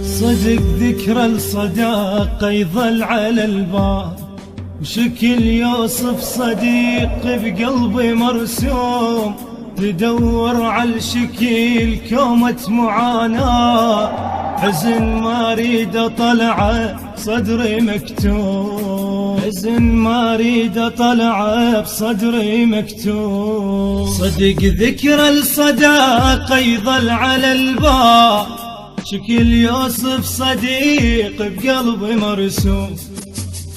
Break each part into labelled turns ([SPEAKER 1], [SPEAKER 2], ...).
[SPEAKER 1] صدق ذكرى الصداقة يظل على البال، وشكل يوصف صديق بقلبي مرسوم. تدور على الشكل كومة معاناة، حزن ما اريد اطلعه بصدري مكتوم، حزن ما اريد اطلعه بصدري مكتوم. صدق ذكرى الصداقة يظل على البال، شكل يوصف صديق بقلبي مرسوم.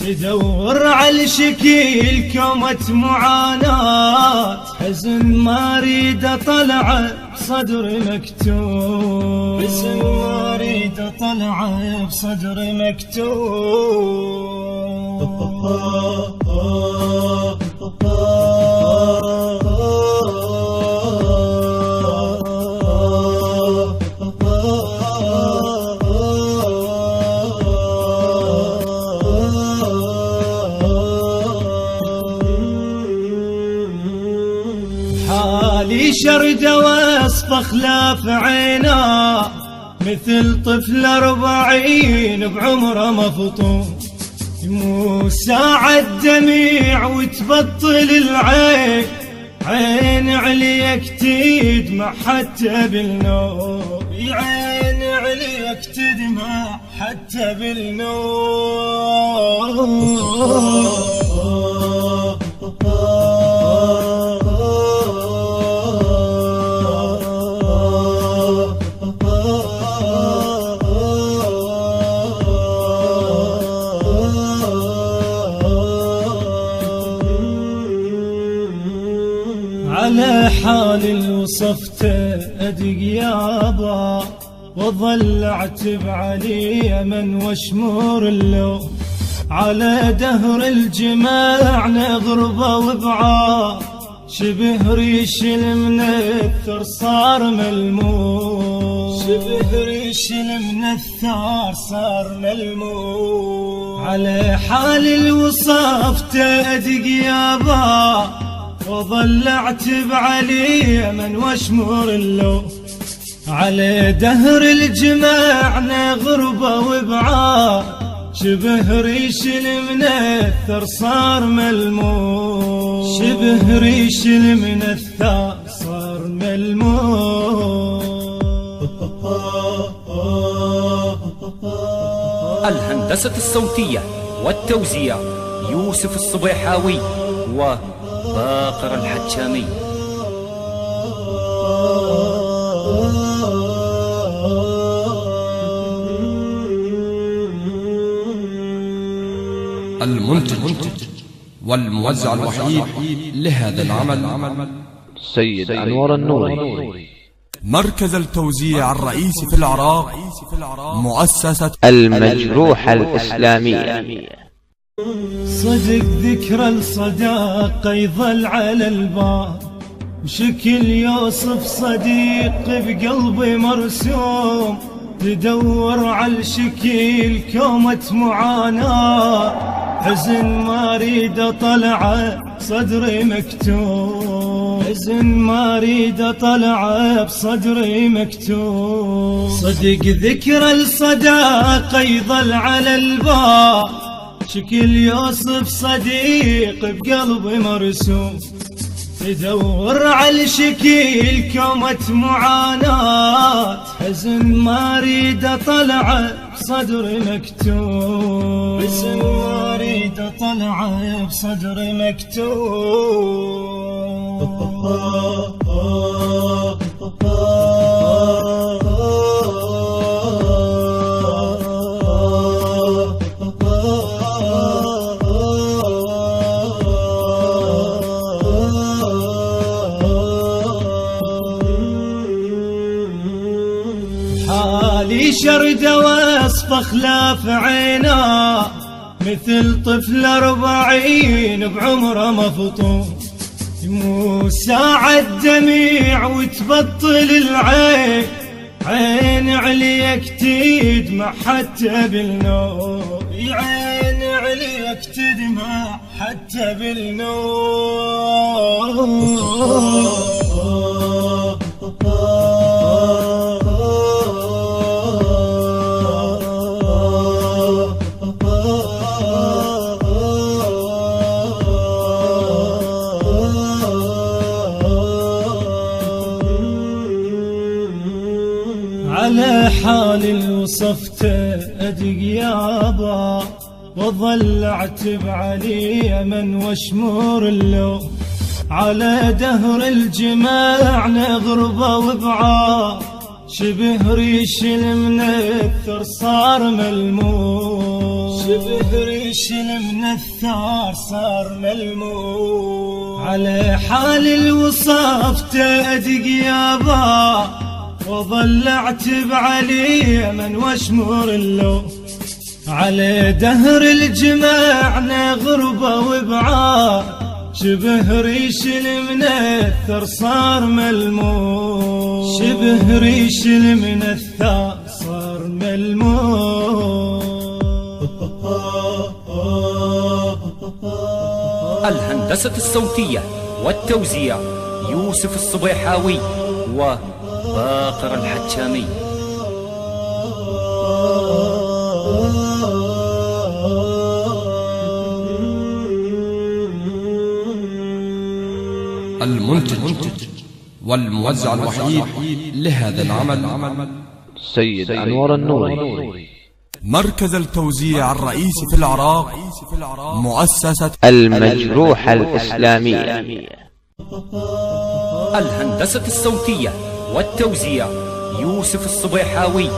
[SPEAKER 1] تدور على الشكل كومة معاناة، حزن ما اريد اطلعه بصدري مكتوم، حزن ما اريد اطلعه بصدري مكتوم. حالي شرد وصف خلاف عينا، مثل طفل 40 بعمره مفطوم. يموت ساعة دميع وتبطل العين، عين عليك تدمع حتى بالنوم، عين عليك تدمع حتى بالنوم. على حال وصفته أدق يابا، وظل أعتب علي من واشمور اللوم. على دهر الجماع نغربه وبعاد، شبه ريش المنثر صار ملموم، شبه ريش المنثر صار ملموم. على حال وصفته أدق يابا، وظل اعتب علي من واشمر اللوم. على دهر الجماع نغربه وبعاد، شبه ريش المنثر صار ملموم، شبه ريش المنثر صار ملموم.
[SPEAKER 2] الهندسة الصوتية والتوزيع يوسف الصبيحاوي وباقر الحجامي.
[SPEAKER 3] المنتج والموزع الوحيد لهذا العمل
[SPEAKER 4] سيد أنور النوري.
[SPEAKER 3] مركز التوزيع الرئيسي في العراق مؤسسة
[SPEAKER 4] المجروحة الإسلامية.
[SPEAKER 1] صدق ذكرى الصداقة يظل على البال، وشكل يوصف صديق بقلبي مرسوم. تدور على الشكل كومة معاناة، حزن ما اريد اطلعه بصدري مكتوم، حزن ما اريد اطلعه بصدري مكتوم. صدق ذكرى الصداقة يظل على البال، شكل يوصف صديق بقلبي مرسوم. تدور على الشكل كومة معاناة، حزن ما اريد اطلعه بصدري مكتوم، حزن ما اريد اطلعه بصدري مكتوم. حالي شرد وصف خلاف عينا، مثل طفل 40 بعمره مفطوم. يموت ساعة دميع وتبطل العين، عين عليك تدمع حتى بالنوم، عين عليك تدمع حتى بالنوم. على حالي وصفته أدق يابا، وظل اعتب علي من واشمور اللوم، على دهر الجماع نغربه وبعار، شبه ريش المنثر صار ملموم، شبه ريش المنثر صار ملموم، على حال الوصف تأدق يابا، وظل اعتب علي من واشمر اللوم، على دهر الجماع نغربه وبعار، شبه ريش المنثر صار ملموم، شبه ريش المنثر صار ملموم.
[SPEAKER 2] الهندسة الصوتية والتوزيع يوسف الصبيحاوي وباقر الحتشامي.
[SPEAKER 3] المنتج والموزع الوحيد لهذا العمل
[SPEAKER 4] سيد أنور النوري.
[SPEAKER 3] مركز التوزيع الرئيسي في العراق مؤسسة
[SPEAKER 4] المجروح الإسلامية.
[SPEAKER 2] الهندسة الصوتية والتوزيع يوسف الصبيحاوي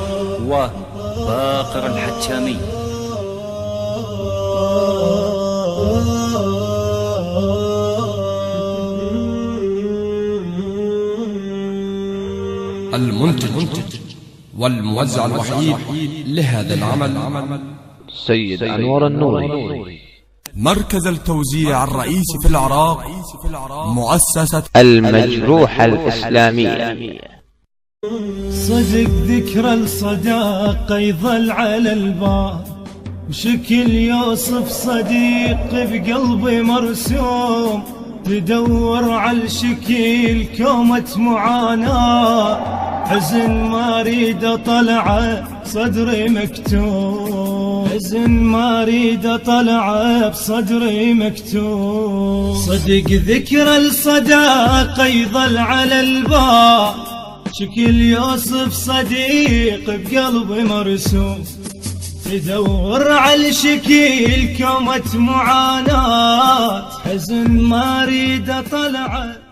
[SPEAKER 2] وباقر الحتشامي.
[SPEAKER 3] المنتج والموزع الوحيد لهذا العمل
[SPEAKER 4] سيد أنور النوري.
[SPEAKER 3] مركز التوزيع الرئيسي في العراق مؤسسة
[SPEAKER 4] المجروح الإسلامية.
[SPEAKER 1] صدق ذكرى الصداقة يظل على الباب، وشكل يوصف صديق بقلبي مرسوم، تدور على الشكيل كومة معاناة، حزن ما اريد اطلعه بصدري مكتوم، حزن ما اريد اطلعه بصدري مكتوم. صدق ذكرى الصداقة يظل على الباب، شكل يوصف صديق بقلبي مرسوم، تدور على الشكيل كومة معاناة، حزن ما اريد اطلعه